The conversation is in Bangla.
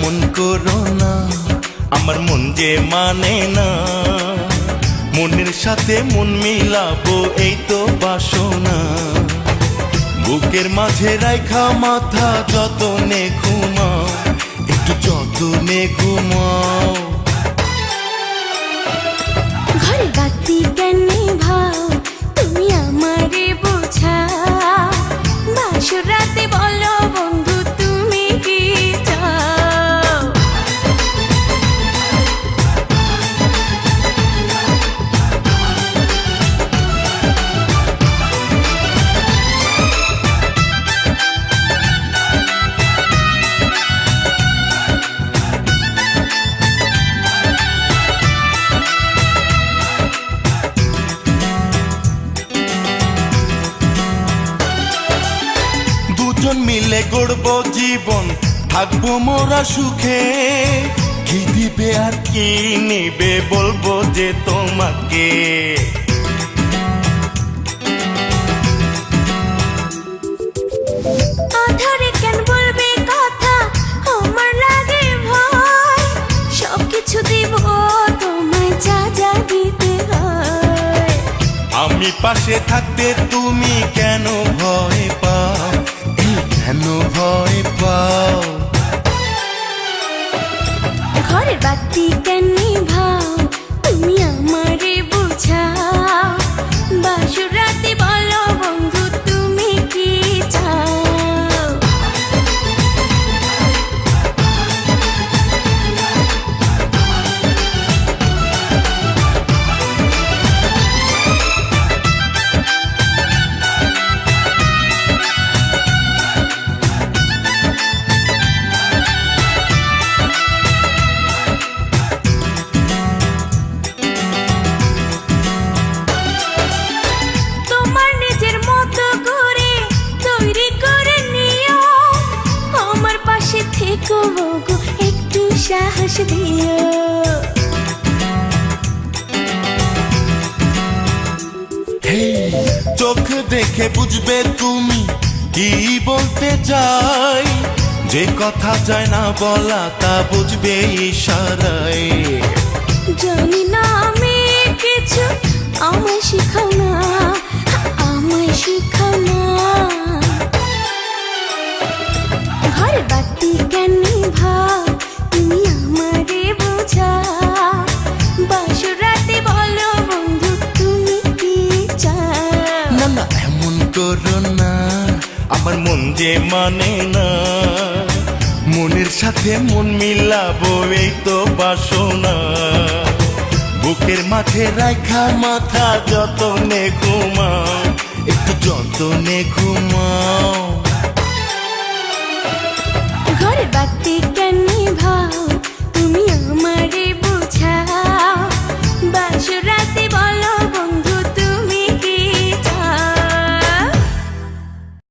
এমন করো না, আমার মন যে মানে না। মনের সাথে মন মিলাবো এই তো বাসনা। বুকের মাঝে রাইখা মাথা যতনে ঘুমাও, একটু যতনে ঘুমাও। ঘরে বাতি কেন নিভাও, তুমি আমারে বোঝাও। বাসর রাতে বলো বন্ধু তুমি কি চাও। দুজন মিলে গড়বো জীবন, থাকবো মোরা সুখে। কি দিবে আর কি নিবে বলবো যে তোমাকে। আধারে কেন বলবে কথা, আমার লাগে ভয়। সবকিছু দিব তোমায় যা যা দিতে হয়। আমি পাশে থাকতে তুমি কেন ভয় পাও, কেন ভয় পাও। ঘরের বাতি কেন নিভাও, তুমি আমারে বোঝাও। বাসর রাতে বলো বন্ধু তুমি কি চাও। তোমার নিজের মতো করে তৈরি করে নিও। আমার পাশে থেকো গো, একটু সাহস দিও। চোখ দেখে বুঝবে তুমি কি বলতে চাই। যে কথা যায় না বলা তা বুঝবে ইশারায়। জানি না আমি কিছু, আমায় শিখাও না, আমায় শিখাও না। ঘরে বাতি কেন নিভাও, তুমি আমারে বোঝাও। বাসর রাতে বলো বন্ধু তুমি কি চাও। না না এমন করো না, আমার মন যে মানে না। মনের সাথে মন মিলাবো এই তো বাসনা। বুকের মাঝে রাইখা মাথা যতনে ঘুমাও, একটু যতনে ঘুমাও।